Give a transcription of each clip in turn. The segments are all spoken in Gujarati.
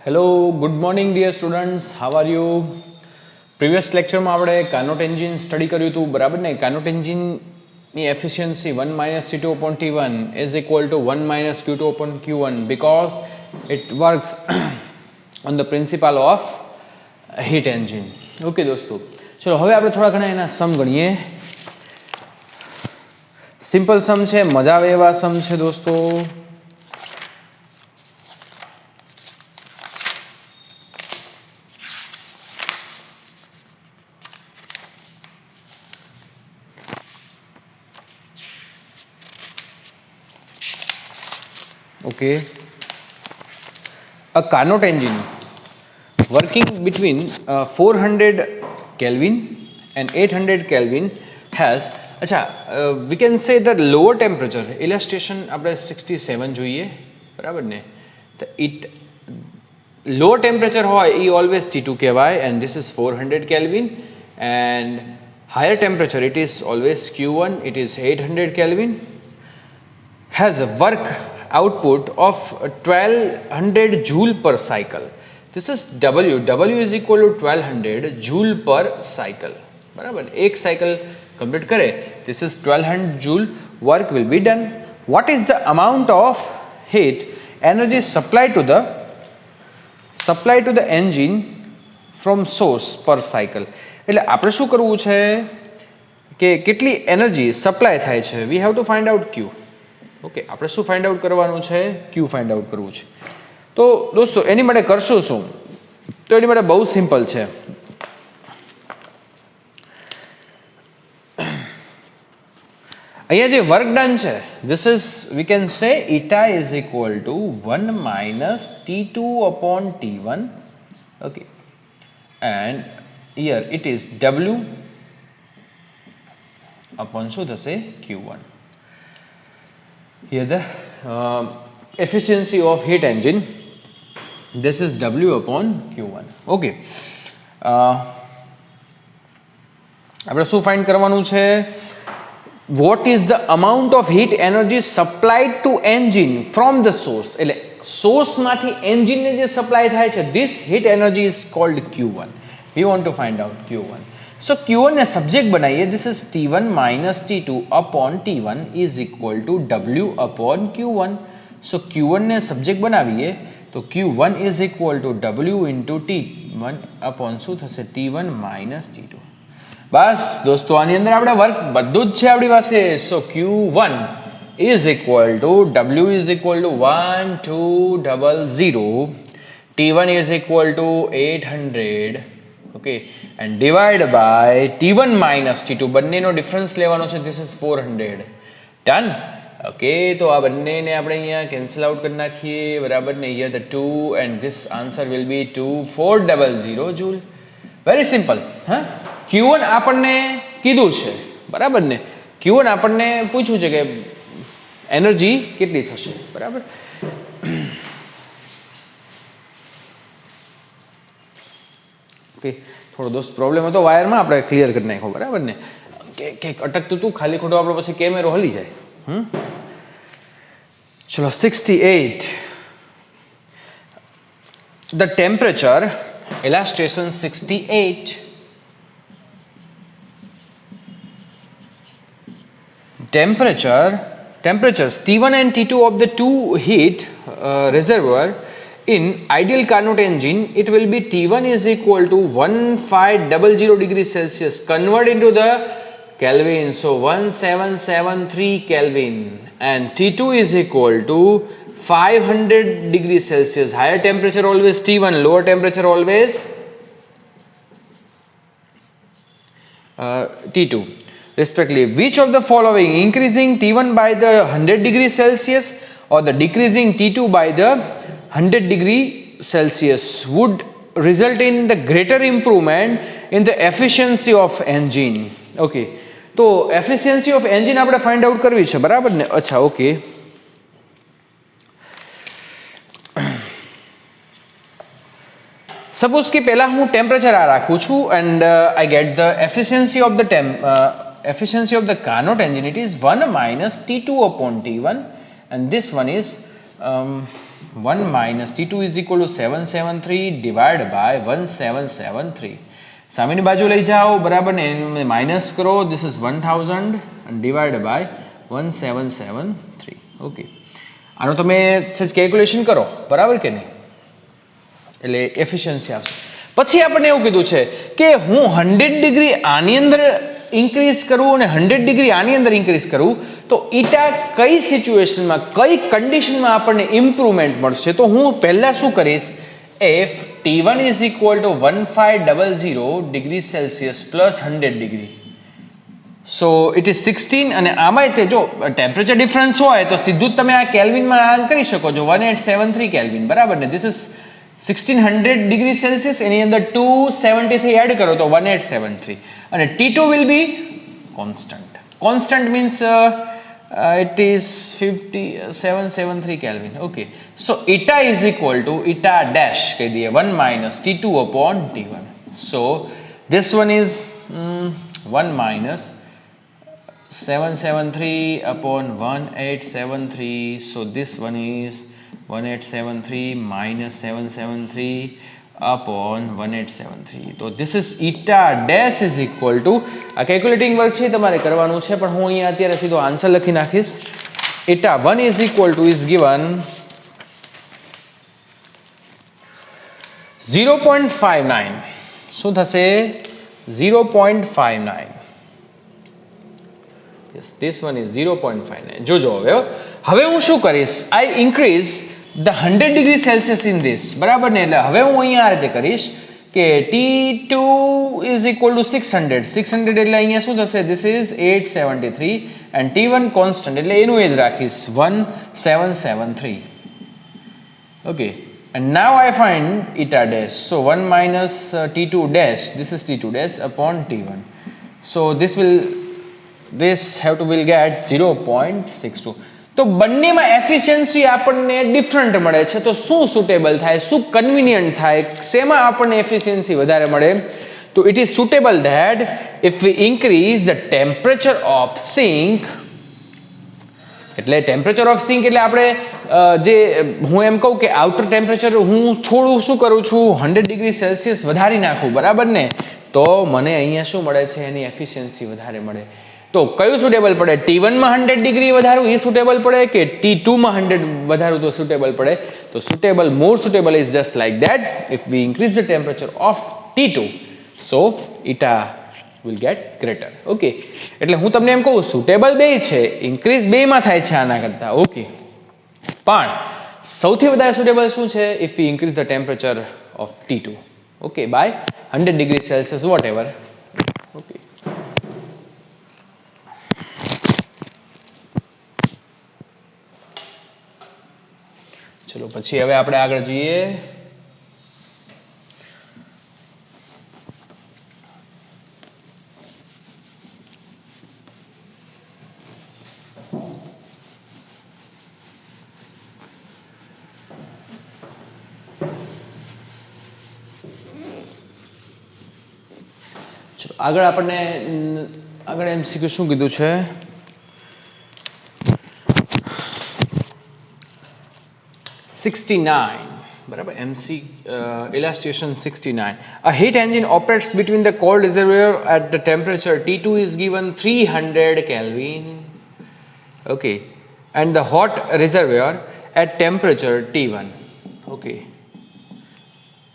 Hello, good morning dear students. How are you? Previous lecture માં આપણે કાર્નોટ એન્જિન સ્ટડી કર્યું હતું, બરાબર ને? કાર્નોટ એન્જિનની efficiency 1 - T2 upon T1 is equal to 1 - Q2 upon Q1 because it works on the principle of heat engine. Okay દોસ્તો, ચલો હવે આપણે થોડા ઘણા એના સમ ગણીએ. સિમ્પલ સમ છે, મજા આવે એવા સમ છે દોસ્તો. Okay, a Carnot engine working between 400 Kelvin and 800 Kelvin has, we can say that lower temperature illustration આપણે 67 જોઈએ, બરાબર ને? તો it lower temperature હોય એ always T2 કહેવાય and this is 400 Kelvin, and higher temperature it is always Q1, it is 800 Kelvin, has a work output of 1200 joule per cycle. This is W is equal to 1200 joule per cycle, बराबर? एक cycle complete करे, this is 1200 joule work will be done. What is the amount of heat energy supplied to the engine from source per cycle? એટલે આપણે શું કરવું છે કે કેટલી એનર્જી સપ્લાય થાય છે, we have to find out Q. Okay, આપણે શું ફાઇન્ડ આઉટ કરવાનું છે? ક્યુ ફાઇન્ડ આઉટ કરવું છે. તો દોસ્તો એની માટે કરશું શું? તો એની માટે બહુ સિમ્પલ છે. અહીંયા જે વર્ક ડન છે, ધીસ ઇઝ વી કેન સે ઇટા is equal two 1 - T2 upon T1. Okay, and here it is W upon શું થશે? Q1. Here the efficiency of heat engine, this is W upon Q1. Okay, આપણે શું ફાઇન્ડ કરવાનું છે? What is the amount of heat energy supplied to engine from the source? એટલે source માંથી engine ને જે સપ્લાય થાય છે, this heat energy is called Q1. We want to find out Q1. So Q1 ने सब्जेक्ट बनाइए, this is T1 - T2 upon T1 is equal to W upon Q1. So Q1 ने सब्जेक्ट बनाविए तो Q1 is equal to W into T1 upon શું થશે? T1 - T2. બસ દોસ્તો, આની અંદર આપણે વર્ક બધું જ છે આપણી પાસે. So Q1 is equal to W is equal to 1200, T1 is equal to 800. Okay, and divide by T1 - T2, બંનેનો ડિફરન્સ લેવાનો છે, this is 400. ડન. ઓકે, તો આ બંનેને આપણે અહીંયા કેન્સલ આઉટ કરી નાખીએ, બરાબર ને? Here the 2 and this answer will be 2400 joule. Very simple. હા, Q1 આપણને કીધું છે, બરાબર ને? Q1 આપણને પૂછ્યું છે કે એનર્જી કેટલી થશે, બરાબર? ઓકે, થોડો દોસ્ત પ્રોબ્લેમ હતો વાયરમાં, આપણે ક્લિયર કરી નાખ્યો, બરાબર ને? કે અટકતું હતું, ખાલી ખોટો આપણો પછી કેમેરો હલી જાય. ચલો 68. The temperature illustration 68. Temperatures T1 and T2 of the two heat reservoir in ideal Carnot engine, it will be T1 is equal to 1500 degrees Celsius. Convert into the Kelvin, so 1773 Kelvin, and T2 is equal to 500 degrees Celsius. Higher temperature always T1, lower temperature always T2 respectively. Which of the following, increasing T1 by the 100 degrees Celsius or the decreasing T2 by the 100 degree Celsius would result in the greater improvement in the efficiency of engine? Okay, તો efficiency of engine આપણે find out કરવી છે, બરાબર ને? અચ્છા, ઓકે. સપોઝ કે પહેલા હું ટેમ્પરેચર આ રાખું છું and I get the efficiency of the Carnot engine. It is 1 - T2 upon T1, and this one is 1 minus T2 is equal to 773 divided by 1773. સામેની બાજુ લઈ જાઓ બરાબર ને માઇનસ કરો. This is 1000 and divided by 1773. Okay, આનો તમે સજ કેલ્ક્યુલેશન કરો બરાબર કે નહીં, એટલે એફિશિયન્સી આવશે. પછી આપણને એવું કીધું છે કે હું 100 ડિગ્રી આની અંદર ઇન્ક્રીઝ કરું અને 100 ડિગ્રી આની અંદર ઇન્ક્રીઝ કરું તો ઈટા કઈ સિચ્યુએશનમાં કઈ કન્ડિશનમાં આપણને ઇમ્પ્રુવમેન્ટ મળશે. તો હું પહેલા શું કરીશ, if T1 is equal to 1500 degree Celsius plus 100 degree, so it is 16 અને આમાંય તે જો ટેમ્પરેચર ડિફરન્સ હોય તો સીધું જ તમે આ કેલ્વિનમાં કરી શકો છો 1873 કેલ્વિન બરાબર ને. ધીસ ઇઝ 1600 ડિગ્રી સેલ્સિયસ, એની અંદર 273 એડ કરો તો 1873 અને T2 will be constant. Constant means it is 773 Kelvin. Okay, so eta is equal to eta dash કહી દઈએ 1 minus T2 upon T1. So this one is 1 minus 773 upon 1873. So this one is 1873 minus 773 upon 1873. તો this is eta dash is equal to, આ કેલ્ક્યુલેટિંગ વર્ક છે તમારે કરવાનું છે પણ હું અહીંયા અત્યારે સીધો આન્સર લખી નાખીશ. eta 1 is equal to is given 0.59. શું થશે 0.59. yes, this one is 0.59. જોજો હવે હું શું કરીશ, I increase the 100 degree Celsius in this બરાબર ને. એટલે હવે હું અહીંયા આ રીતે કરીશ કે T2 is equal to 600 એટલે અહીંયા શું થશે, this is 873 and T1 constant એટલે એનું એ જ રાખીશ 1773. okay, and now I find eta dash. So 1 minus T2 dash, this is T2 dash upon T1. So this will get 0.62. તો બંનેમાં એફિશિયન્સી આપણને ડિફરન્ટ મળે છે. તો શું સુટેબલ થાય, શું કન્વિનિયન્ટ થાય, શેમાં આપણને એફિશિયન્સી વધારે મળે? તો it is suitable that if we increase the temperature of sink, એટલે ટેમ્પરેચર ઓફ સિંક એટલે આપણે જે હું એમ કહું કે આઉટર ટેમ્પરેચર હું થોડું શું કરું છું 100 ડિગ્રી સેલ્સિયસ વધારી નાખું બરાબર ને, તો મને અહીંયા શું મળે છે, એની એફિશિયન્સી વધારે મળે. તો કયું સુટેબલ પડે, T1 માં 100 ડિગ્રી વધારું એ સુટેબલ પડે કે T2 માં 100 વધારું તો સુટેબલ પડે? તો suitable, more suitable is just like that if we increase the temperature of T2 so eta will get greater. Okay, એટલે હું તમને એમ કહું સુટેબલ બે છે, ઇન્ક્રીઝ બેમાં થાય છે આના કરતાં. ઓકે, પણ સૌથી વધારે સુટેબલ શું છે, if we increase the temperature of T2 okay by 100 degree Celsius whatever. Okay, ચલો પછી હવે આપણે આગળ જઈએ. ચલો આગળ આપણને આગળ MCQ શું કીધું છે, બરાબર, illustration 69. A heat engine operates between the cold reservoir at the temperature T2 is given 300 Kelvin, okay, and the hot reservoir at temperature T1. Okay,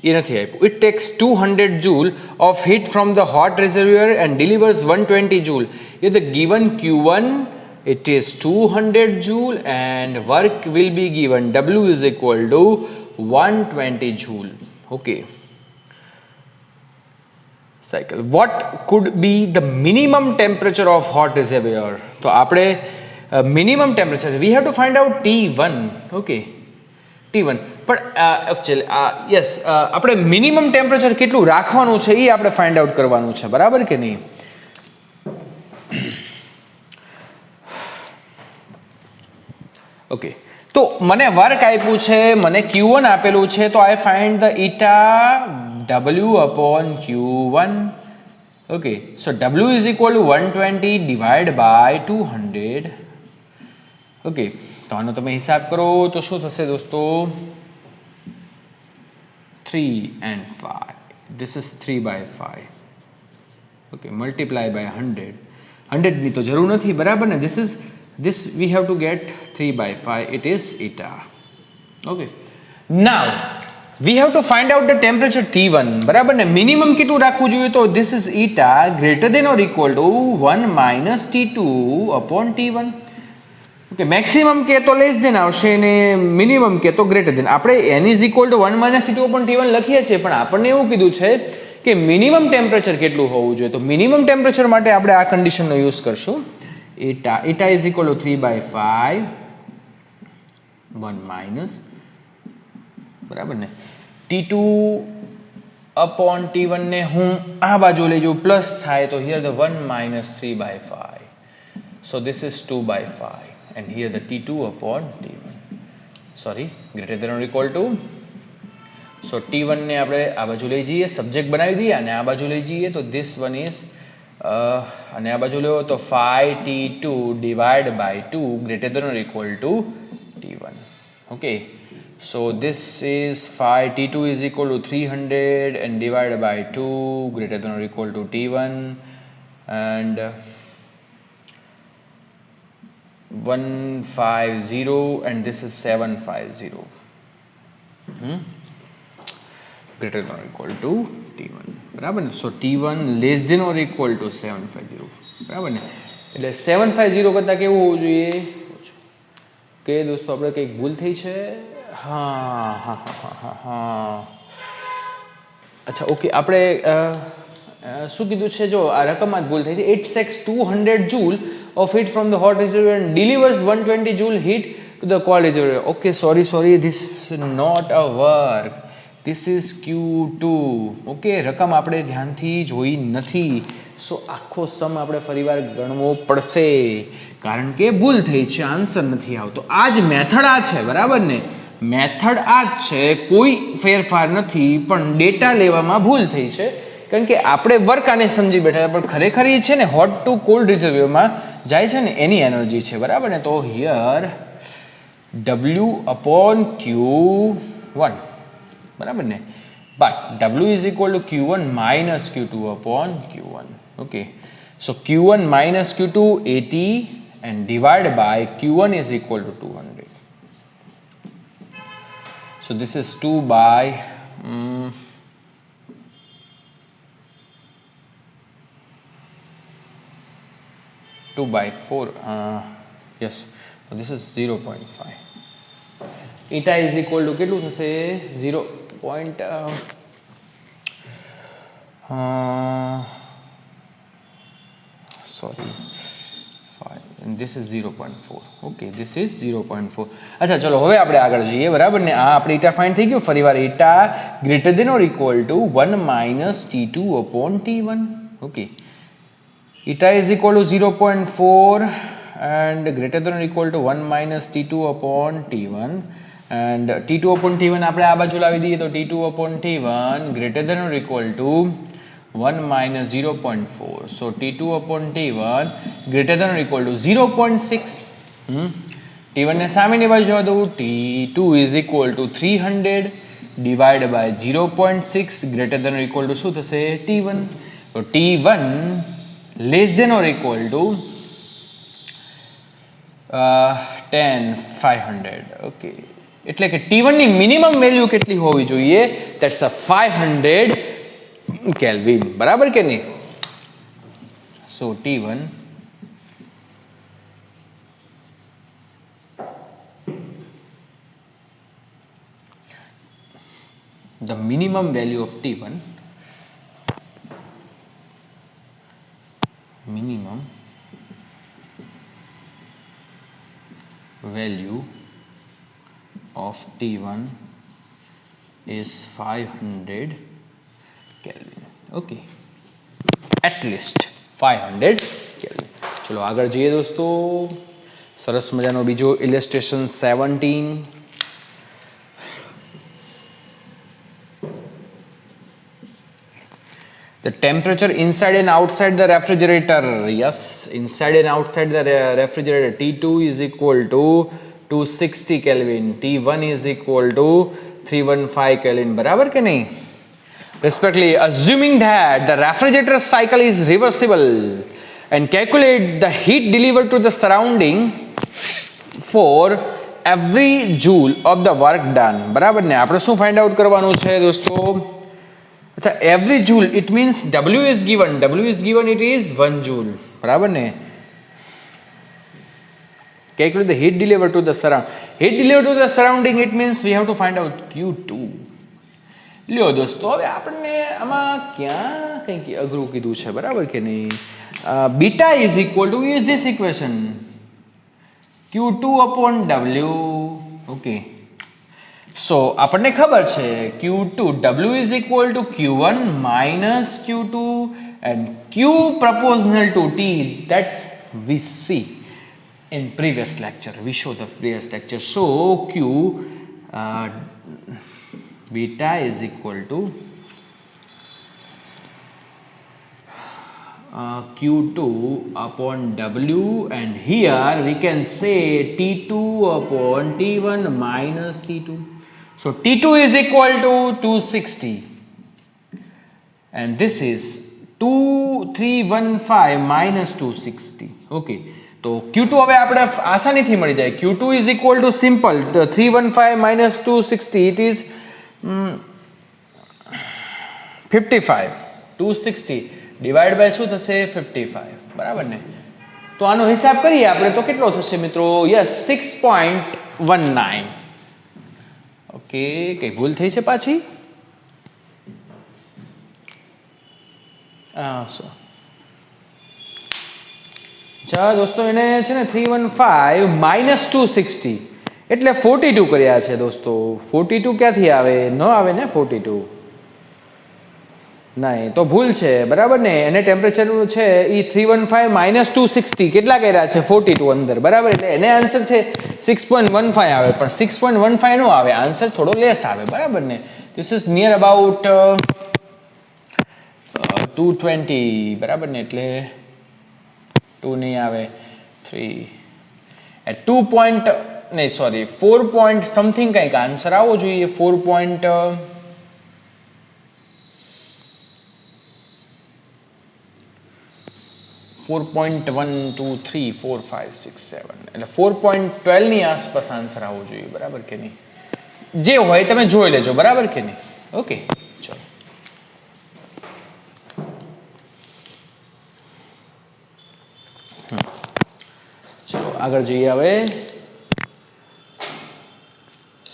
it takes 200 joule of heat from the hot reservoir and delivers 120 joule. If the given Q1 it is 200 joule and work will be given W is equal to 120 joule. Okay, cycle. What could be the minimum temperature of hot reservoir? So આપણે minimum temperature we have to find out T1. Okay, T1 પણ actually yes આપણે મિનિમમ ટેમ્પરેચર કેટલું રાખવાનું છે એ આપણે ફાઇન્ડ આઉટ કરવાનું છે બરાબર કે નહીં. ઓકે, તો મને વર્ક આપ્યું છે, મને Q1 આપેલું છે, તો I find the eta W upon Q1. Okay, so W is equal to 120 divided by 200 okay, તો આનો તમે હિસાબ કરો તો શું થશે દોસ્તો? 3 and 5. This is 3/5. Okay, multiply by 100. 100 ની તો જરૂર નથી, બરાબર ને? This we have to get 3/5. It is eta. Okay. Now we have to find out the temperature T1, બરાબર ને? મિનિમમ કેટલું રાખવું જોઈએ? તો this is eta greater than or equal to 1 minus T2 upon T1. Okay, maximum કે તો લેસ દેન આવશે અને મિનિમમ કે તો ગ્રેટર દેન. આપણે n is equal two 1 minus T2 upon T1 લખીએ છીએ, પણ આપણને એવું કીધું છે કે મિનિમમ ટેમ્પરેચર કેટલું હોવું જોઈએ. તો મિનિમમ ટેમ્પરેચર માટે આપણે આ કન્ડિશનનો યુઝ કરશું. eta is equal two 3/5 1 minus, બરાબર ને? T2 upon T1 ને હું આ બાજુ લઈ જાઉં, પ્લસ થાય તો here the 1 minus 3/5. So this is 2/5. And here the T2 upon T1, sorry, greater than or equal to. So T1 ને આપણે આ બાજુ લઈ જઈએ, સબ્જેક્ટ બનાવી દઈએ, અને આ બાજુ લઈ જઈએ તો this one is અને આ બાજુ લેવો તો 5T2 divided by 2 greater than or equal to T1. Okay, so this is 5T2 is equal to 300 and divided by 2 greater than or equal to T1, and 150 and this is 750 greater than or equal to T1, બરાબર ને? So T1 less than or equal to 750, બરાબર ને? એટલે 750 કરતાં કેવું હોવું જોઈએ? કે દોસ્તો આપણે કંઈક ભૂલ થઈ છે? હા, અચ્છા, ઓકે, આપણે શું કીધું છે? જો આ રકમમાં જ ભૂલ થઈ છે. It takes 200 joule of heat from the hot reservoir and delivers 120 joule heat to the cold reservoir. Okay, sorry, this is not a work. This is Q2. Okay, રકમ આપણે ધ્યાનથી જોઈ નથી, સો આખો સમ આપણે ફરીવાર ગણવો પડશે, કારણ કે ભૂલ થઈ છે, આન્સર નથી આવતો. આ જ મેથડ આ છે, બરાબર ને? મેથડ આ જ છે, કોઈ ફેરફાર નથી, પણ ડેટા લેવામાં ભૂલ થઈ છે, કારણ કે આપણે વર્ક આને સમજી બેઠા, પણ ખરેખર એ છે ને હોટ ટુ કોલ્ડ રિઝર્વરમાં જાય છે ને એની એનર્જી છે, બરાબર ને? તો હિયર W upon Q1, બરાબર ને? But W is equal two Q1 minus Q2 upon Q1. Okay, so Q1 minus Q2 80 and divide by Q1 is equal to 200. So this is 2 by 4. Yes, so this is 0.5. Eta is equal to કેટલું થશે? 0. Sorry, 5 and this is 0.4. Okay, this is 0.4. અચ્છા, ચલો હવે આપણે આગળ જઈએ, બરાબર ને? આ આપણે eta ફાઇન્ડ થઈ ગયું. ફરીવાર eta greater than or equal two 1 minus T2 upon T1. Okay, eta is equal to 0.4 and greater than or equal to 1 minus T2 upon T1, and T2 upon T1 આપણે આ બાજુ લાવી દઈએ તો T2 upon T1 greater than or equal to 1 minus 0.4. So T2 upon T1 greater than or equal to 0.6. T1 ને સામેની બાજુ જવા દઉં. T2 is equal to 300 divided by 0.6 greater than or equal to શું થશે? T1. તો T1 less than or equal to 10,500. Okay, એટલે કે T1 ની મિનિમમ વેલ્યુ કેટલી હોવી જોઈએ? ધેટ્સ અ 500 કેલ્વિન, બરાબર કે નહીં? સો T1 the minimum value of T1, minimum value of T1 is 500 Kelvin. Okay, at least 500 Kelvin. ચલો આગળ જઈએ દોસ્તો. સરસ મજાનો બીજો ઇલેસ્ટ્રેશન 17. The temperature inside and outside the refrigerator, yes, inside and outside the refrigerator, T2 is equal to 260 Kelvin, T1 is equal to 315 Kelvin, बराबर के नहीं? Respectively, assuming that the refrigerator cycle is reversible and calculate the heat delivered to the surrounding for every joule of the work done, બરાબર ને? આપણે શું ફાઇન્ડ આઉટ કરવાનું છે દોસ્તો? अच्छा, every joule, it means W is given, it is 1 joule, બરાબર ને? Calculate the heat delivered to the surrounding, it means we have to find out Q2. લ્યો દોસ્તો, હવે આપણને આમાં ક્યાં કંઈક અઘરું કીધું છે, બરાબર કે નહીં? Beta is equal to use this equation Q2 upon W. Okay, so આપણને ખબર છે Q2, W is equal to Q1 minus Q2 and Q proportional to T. That's we see in previous lecture. We show the previous lecture. So Q beta is equal to Q2 upon W, and here we can say T2 upon T1 minus T2. So T2 is equal to 260 and this is 2315 minus 260. Okay, तो Q2 હવે આપણે આસાનીથી મળી જાય. Q2 is equal to simple 315 minus 260, it is 55. 260 divide by શું થશે? 55, બરાબર ને? તો આનો હિસાબ કરીએ આપણે તો કેટલો થશે મિત્રો? યસ, 6.19. ઓકે, કઈ ભૂલ થઈ છે પાછી? અચ્છા દોસ્તો, એને છે ને 315 માઇનસ 260 એટલે 42 કર્યા છે દોસ્તો. 42 ક્યાંથી આવે? ન આવે ને 42, નહીં તો ભૂલ છે, બરાબર ને? એને ટેમ્પરેચર છે એ 315 માઇનસ 260 કેટલા કર્યા છે? 42 અંદર, બરાબર? એટલે એને આન્સર છે 6.15 આવે, પણ 6.15 નો આવે, આન્સર થોડો લેસ આવે, બરાબર ને? ધીસ ઇઝ નિયર અબાઉટ 220, બરાબર ને? એટલે 2 નહીં આવે, 3 at 2 point નહીં, સોરી 4 point સમથિંગ કંઈક આન્સર આવવો જોઈએ. 4 point 4.1 2 3 4 5 6 7 એટલે 4.12 ની આસપાસ આન્સર આવવો જોઈએ, બરાબર કે નહીં? જે હોય તમે જોઈ લેજો, બરાબર કે નહીં? ઓકે, ચલો ચલો આગળ જઈએ. હવે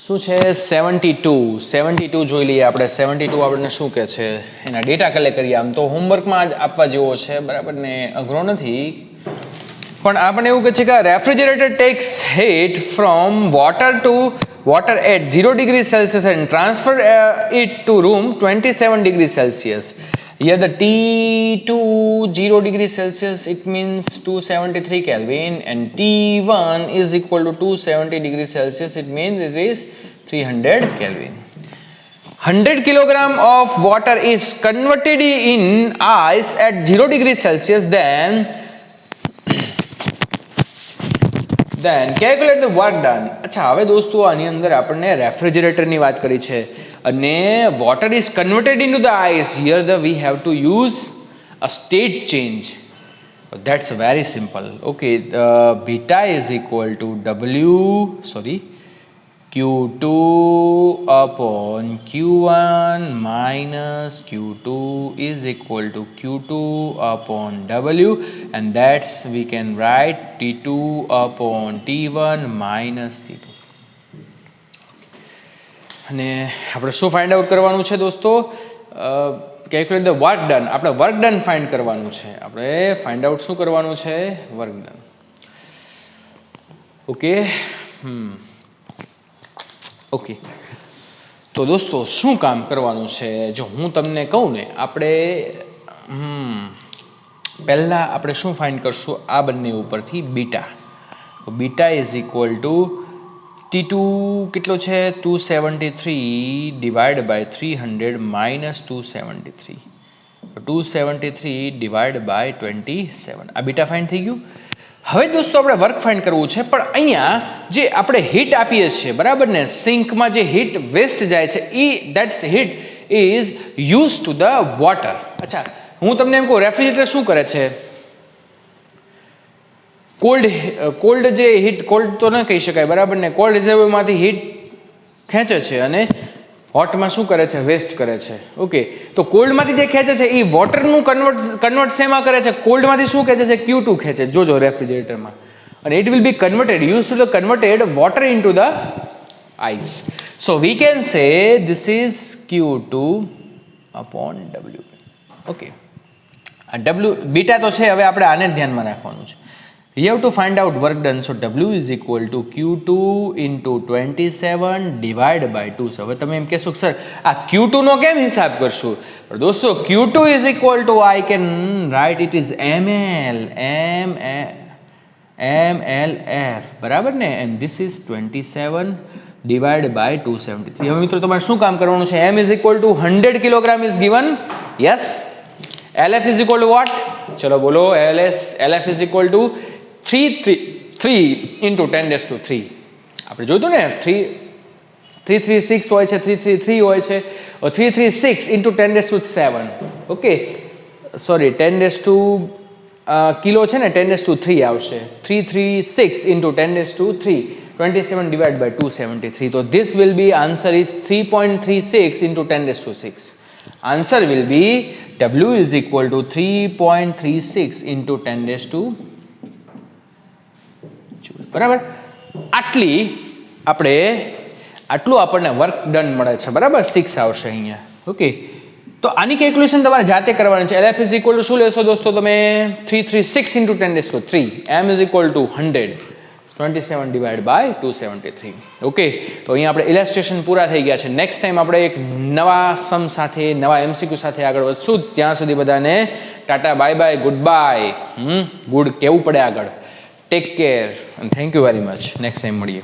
શું છે? 72 જોઈ લઈએ આપણે. 72 આપણને શું કહે છે? એના ડેટા કલેક્ટ કરીએ. આમ તો હોમવર્કમાં જ આપવા જેવો છે, બરાબર ને? અઘરો નથી, પણ આપણને એવું કહે છે કે refrigerator tax heat from water at 0 degrees Celsius and transfer it to room 27 degrees Celsius. Here the T2 0 degrees Celsius, it means 273 Kelvin, and T1 is equal to 270 degrees Celsius, it means it is 300 Kelvin. 100 kilogram of water is converted in ice at 0 degrees Celsius, then calculate the work done. અચ્છા, હવે દોસ્તો આની અંદર આપણને રેફ્રિજરેટરની વાત કરી છે અને water is converted into the ice. Here we have to use a state change. That's very simple. Okay, beta is equal to Q2 upon Q1 minus Q2 is equal to Q2 upon W, and that's we can write T2 upon T1 minus T2. અને આપણે શું ફાઇન્ડ આઉટ કરવાનું છે દોસ્તો? Calculate the work done. આપણે વર્ક ડન ફાઇન્ડ કરવાનું છે. આપણે ફાઇન્ડ આઉટ શું કરવાનું છે? Work done. ઓકે, ઓકે, તો દોસ્તો શું કામ કરવાનું છે? જો હું તમને કહું ને, આપણે પહેલાં આપણે શું ફાઇન્ડ કરશું? આ બંને ઉપરથી beta. Beta is equal to T2 કેટલો છે? 273 divide by 300 minus 273. 273 divide by 27 આ બીટા ફાઇન્ડ થઈ ગયું. હવે દોસ્તો આપણે વર્ક ફાઇન્ડ કરવું છે, પણ અહીંયા જે આપણે હીટ આપીએ છીએ બરાબર ને, સિંકમાં જે હીટ વેસ્ટ જાય છે એ that's heat is use to the water. અચ્છા, હું તમને એમ કહું, રેફ્રિજરેટર શું કરે છે? કોલ્ડ જે હીટ, કોલ્ડ તો ન કહી શકાય બરાબર ને, કોલ્ડ રિઝર્વમાંથી હીટ ખેંચે છે અને હોટમાં શું કરે છે? વેસ્ટ કરે છે. ઓકે, તો કોલ્ડમાંથી જે ખેંચે છે એ વોટરનું કન્વર્ટ શેમાં કરે છે? કોલ્ડમાંથી શું ખેંચે છે? Q2 ખેંચે, જોજો રેફ્રિજરેટરમાં. અને it will be converted, use to the converted water into the ice. So we can say this is Q2 upon W. Okay, આ W બીટા તો છે, હવે આપણે આને ધ્યાનમાં રાખવાનું છે. You have to find out work done. So W is equal to Q2 into 27 divided by 2. So હવે તમે એમ કહેશો કે સર આ Q2 નો કેમ હિસાબ કરશું? પણ દોસ્તો Q2 is equal to, I can write it is MLF બરાબર ને, and this is 27 divided by 273. હવે મિત્રો તમારે શું કામ કરવાનું છે? M is equal to 100 kilogram is given. Yes. LF is equal to what? ચલો બોલો. LF is equal to 3 into 10 raised to 3. આપણે જોયું ને, 336 હોય છે, 333 હોય છે, 336 into 10 raised to 7. Okay, sorry, 10 raised to kilo છે ને, 10 raised to 3 આવશે. 336 into 10 raised to 3, 27 divided by 273. So this will be, answer is 3.36 into 10 raised to 6. Answer will be W is equal to 3.36 into 10 raised to બરાબર. આટલું આપણને વર્ક ડન મળે છે બરાબર. 6 આવશે અહીંયા. ઓકે, તો આની કેલ્ક્યુલેશન તમારે જાતે કરવાની છે. LF ઇઝ ઇક્વલ ટુ શું લેશો દોસ્તો તમે? 336 into 10 raised to 3. M is equal two 100, 27 divided by 273. Okay, તો અહીંયા આપણે ઇલેસ્ટ્રેશન પૂરા થઈ ગયા છે. નેક્સ્ટ ટાઈમ આપણે એક નવા સમ સાથે, નવા MCQ સાથે આગળ વધશું. ત્યાં સુધી બધાને Tata, bye bye, good bye. Good કેવું પડે આગળ. Take care and thank you very much. Next time મળીએ.